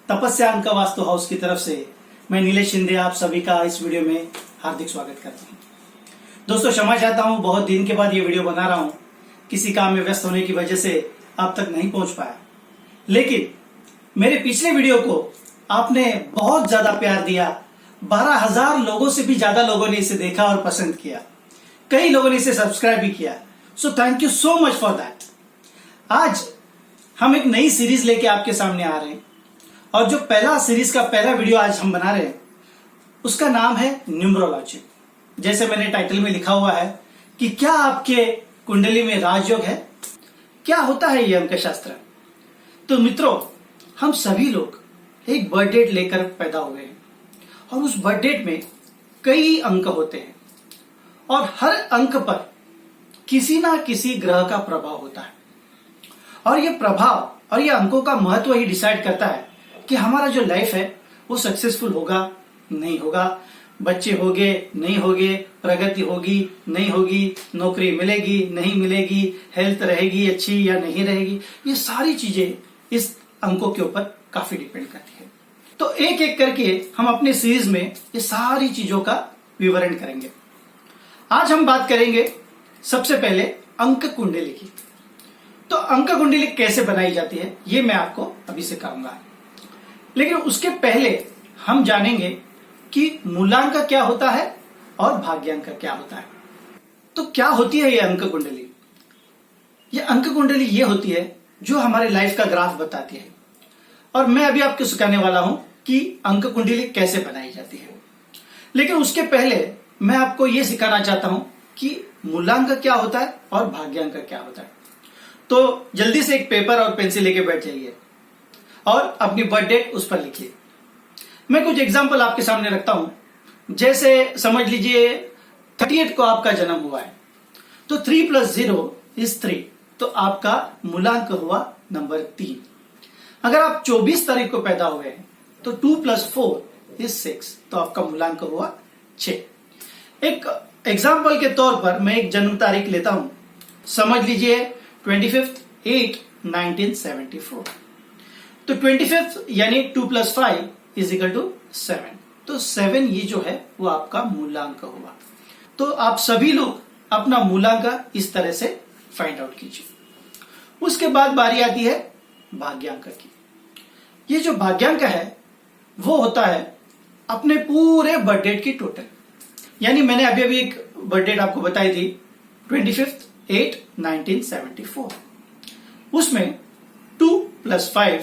तपस्या अंक वास्तु हाउस की तरफ से मैं नीलेश शिंदे आप सभी का इस वीडियो में हार्दिक स्वागत करता हूं। दोस्तों क्षमा चाहता हूं, बहुत दिन के बाद ये वीडियो बना रहा हूं। किसी काम में व्यस्त होने की वजह से आप तक नहीं पहुंच पाया, लेकिन मेरे पिछले वीडियो को आपने बहुत ज्यादा प्यार दिया। 12,000 लोगों से भी ज्यादा लोगों ने इसे देखा और पसंद किया। कई लोगों ने इसे सब्सक्राइब भी किया। So thank you so much for that. आज हम एक नई सीरीज लेके आपके सामने आ रहे हैं और जो सीरीज का पहला वीडियो आज हम बना रहे हैं उसका नाम है न्यूमरोलॉजी। जैसे मैंने टाइटल में लिखा हुआ है कि क्या आपके कुंडली में राजयोग है, क्या होता है ये अंक शास्त्र। तो मित्रों, हम सभी लोग एक बर्थ डेट लेकर पैदा हुए हैं और उस बर्थ डेट में कई अंक होते हैं और हर अंक पर किसी ना किसी ग्रह का प्रभाव होता है और ये प्रभाव और ये अंकों का महत्व ही डिसाइड करता है कि हमारा जो लाइफ है वो सक्सेसफुल होगा नहीं होगा, बच्चे होंगे नहीं होंगे, प्रगति होगी नहीं होगी, नौकरी मिलेगी नहीं मिलेगी, हेल्थ रहेगी अच्छी या नहीं रहेगी। ये सारी चीजें इस अंकों के ऊपर काफी डिपेंड करती है। तो एक एक करके हम अपने सीरीज में ये सारी चीजों का विवरण करेंगे। आज हम बात करेंगे सबसे पहले अंक कुंडली की। तो अंक कुंडली कैसे बनाई जाती है ये मैं आपको अभी सिखाऊंगा, लेकिन उसके पहले हम जानेंगे कि मूलांक क्या होता है और भाग्यांक क्या होता है। तो क्या होती है ये अंक कुंडली? ये अंक कुंडली ये होती है जो हमारे लाइफ का ग्राफ बताती है और मैं अभी आपको सिखाने वाला हूं कि अंक कुंडली कैसे बनाई जाती है। लेकिन उसके पहले मैं आपको ये सिखाना चाहता हूं कि मूलांक क्या होता है और भाग्यांक क्या होता है। तो जल्दी से एक पेपर और पेंसिल लेके बैठ जाइए और अपनी बर्थ डेट उस पर लिखिए। मैं कुछ एग्जांपल आपके सामने रखता हूं। जैसे समझ लीजिए 38 को आपका जन्म हुआ है, तो 3 + 0 = 3, तो आपका मूलांक हुआ नंबर 3। अगर आप 24 तारीख को पैदा हुए हैं तो 2 + 4 = 6, तो आपका मूलांक हुआ 6। एक एग्जाम्पल के तौर पर मैं एक जन्म तारीख लेता हूं। समझ लीजिए 25/8/1974, तो 25 यानी 2 + 5 = 7, तो 7 ये जो है वो आपका मूलांक हुआ। तो आप सभी लोग अपना मूलांक इस तरह से फाइंड आउट कीजिए। उसके बाद बारी आती है भाग्यांक की। ये जो भाग्यांक है वो होता है अपने पूरे बर्थ डेट की टोटल। यानी मैंने अभी एक बर्थ डेट आपको बताई थी 25/8/1974। उसमें 2 + 5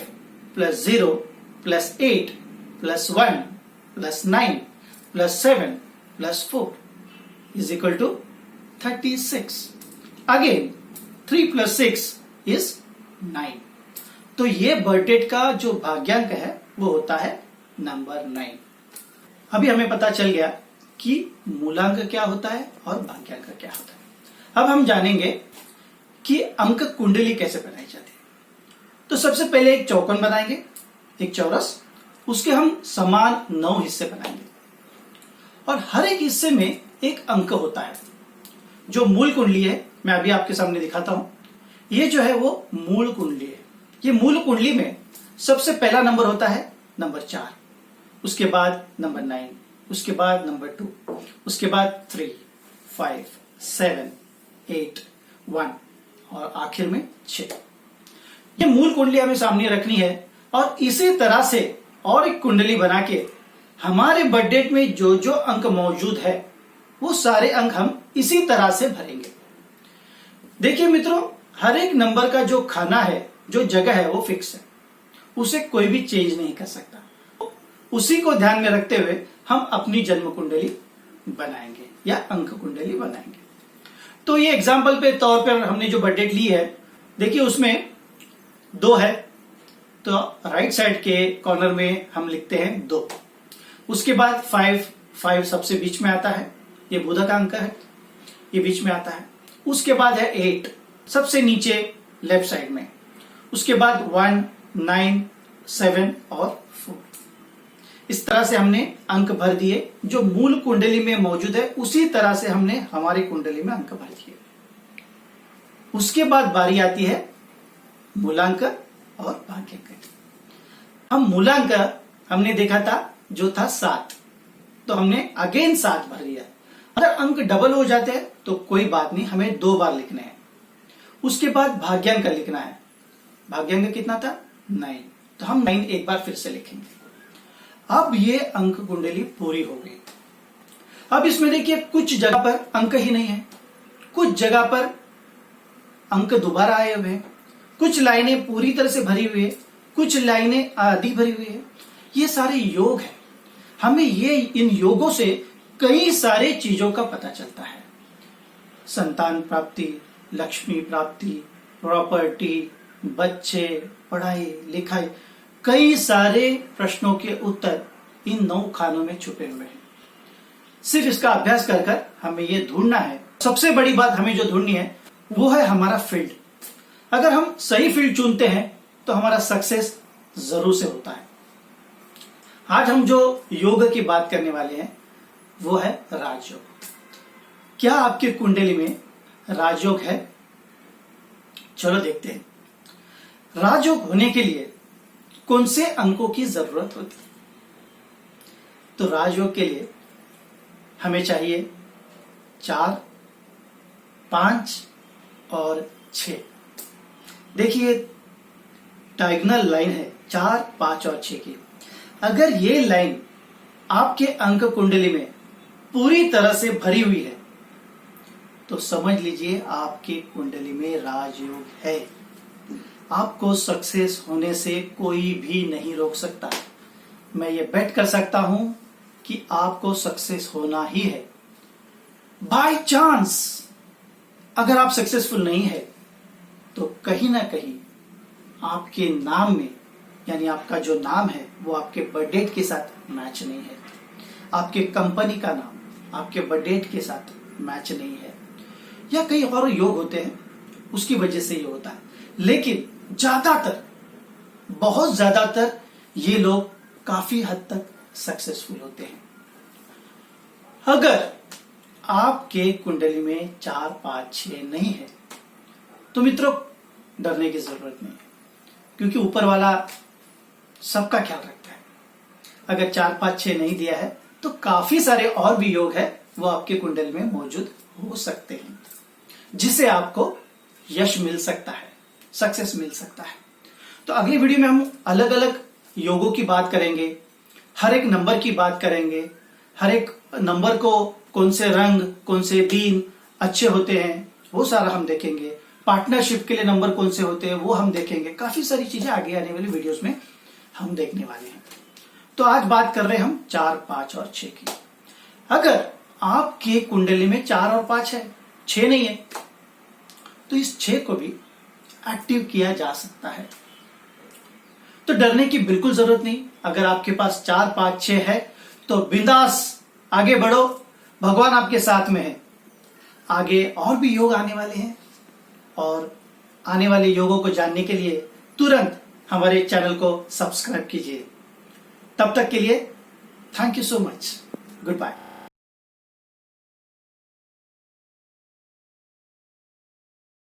+ 0 + 8 + 1 + 9 + 7 + 4 = 36। अगेन 3 + 6 = 9। तो ये बर्थ डेट का जो भाग्यांक है वो होता है नंबर 9। अभी हमें पता चल गया कि मूलांक क्या होता है और भाग्यांक क्या होता है। अब हम जानेंगे कि अंक कुंडली कैसे बनाई जाती है। तो सबसे पहले एक चौकोन बनाएंगे, एक चौरस। उसके हम समान 9 हिस्से बनाएंगे और हर एक हिस्से में एक अंक होता है। जो मूल कुंडली है मैं अभी आपके सामने दिखाता हूं। ये जो है वो मूल कुंडली है। ये मूल कुंडली में सबसे पहला नंबर होता है नंबर 4, उसके बाद नंबर 9, उसके बाद नंबर 2, उसके बाद 3, 5, 7, 8, 1 और आखिर में 6। ये मूल कुंडली हमें सामने रखनी है और इसी तरह से और एक कुंडली बना के हमारे बर्थ डेट में जो जो अंक मौजूद है वो सारे अंक हम इसी तरह से भरेंगे। देखिए मित्रों, हर एक नंबर का जो खाना है, जो जगह है वो फिक्स है, उसे कोई भी चेंज नहीं कर सकता। उसी को ध्यान में रखते हुए हम अपनी जन्म कुंडली बनाएंगे या अंक कुंडली बनाएंगे। तो ये एग्जाम्पल पे तौर पर हमने जो बर्थ डेट ली है, देखिए उसमें 2 है, तो राइट साइड के कॉर्नर में हम लिखते हैं 2। उसके बाद 5 सबसे बीच में आता है, ये बुध का अंक है, ये बीच में आता है। उसके बाद है 8 सबसे नीचे लेफ्ट साइड में। उसके बाद 1, 9, 7 और 4। इस तरह से हमने अंक भर दिए। जो मूल कुंडली में मौजूद है उसी तरह से हमने हमारी कुंडली में अंक भर दिए। उसके बाद बारी आती है मूलांक और भाग्यांक। हम मूलांक हमने देखा था जो था 7, तो हमने अगेन 7 भर दिया। अगर अंक डबल हो जाते हैं तो कोई बात नहीं, हमें 2 बार लिखने हैं। उसके बाद भाग्यांक लिखना है। भाग्यांक कितना था? 9, तो हम 9 एक बार फिर से लिखेंगे। अब ये अंक कुंडली पूरी हो गई। अब इसमें देखिए कुछ जगह पर अंक ही नहीं है, कुछ जगह पर अंक दोबारा आए हुए हैं, कुछ लाइनें पूरी तरह से भरी हुई है, कुछ लाइनें आधी भरी हुई है। ये सारे योग है। हमें इन योगों से कई सारे चीजों का पता चलता है। संतान प्राप्ति, लक्ष्मी प्राप्ति, प्रॉपर्टी, बच्चे, पढ़ाई लिखाई, कई सारे प्रश्नों के उत्तर इन 9 खानों में छुपे हुए हैं। सिर्फ इसका अभ्यास कर कर हमें ये ढूंढना है। सबसे बड़ी बात हमें जो ढूंढनी है वो है हमारा फील्ड। अगर हम सही फील्ड चुनते हैं तो हमारा सक्सेस जरूर से होता है। आज हम जो योग की बात करने वाले हैं वो है राजयोग। क्या आपके कुंडली में राजयोग है? चलो देखते हैं। राजयोग होने के लिए कौन से अंकों की जरूरत होती है? तो राजयोग के लिए हमें चाहिए 4, 5 और 6। देखिए डायगोनल लाइन है 4, 5 और 6 की। अगर ये लाइन आपके अंक कुंडली में पूरी तरह से भरी हुई है तो समझ लीजिए आपकी कुंडली में राजयोग है। आपको सक्सेस होने से कोई भी नहीं रोक सकता। मैं ये बेट कर सकता हूं कि आपको सक्सेस होना ही है। बाय चांस अगर आप सक्सेसफुल नहीं है तो कहीं ना कहीं आपके नाम में, यानी आपका जो नाम है वो आपके बर्थ डेट के साथ मैच नहीं है, आपके कंपनी का नाम आपके बर्थ डेट के साथ मैच नहीं है, या कई और योग होते हैं उसकी वजह से ये होता है। लेकिन ज्यादातर, बहुत ज्यादातर ये लोग काफी हद तक सक्सेसफुल होते हैं। अगर आपके कुंडली में 4, 5, 6 नहीं है तो मित्रों डरने की जरूरत नहीं है, क्योंकि ऊपर वाला सबका ख्याल रखता है। अगर 4, 5, 6 नहीं दिया है तो काफी सारे और भी योग है वो आपके कुंडली में मौजूद हो सकते हैं, जिससे आपको यश मिल सकता है, सक्सेस मिल सकता है। तो अगली वीडियो में हम अलग अलग योगों की बात करेंगे, हर एक नंबर की बात करेंगे, हर एक नंबर को कौन से रंग, कौन से दिन अच्छे होते हैं वो सारा हम देखेंगे। पार्टनरशिप के लिए नंबर कौन से होते हैं वो हम देखेंगे। काफी सारी चीजें आगे आने वाली वीडियोस में हम देखने वाले हैं। तो आज बात कर रहे हैं हम 4, 5 और 6 की। अगर आपके कुंडली में 4 और 5 है, 6 नहीं है, तो इस 6 को भी एक्टिव किया जा सकता है। तो डरने की बिल्कुल जरूरत नहीं। अगर आपके पास 4, 5, 6 है तो बिंदास आगे बढ़ो, भगवान आपके साथ में है। आगे और भी योग आने वाले हैं और आने वाले योगों को जानने के लिए तुरंत हमारे चैनल को सब्सक्राइब कीजिए। तब तक के लिए thank you so much. Good bye.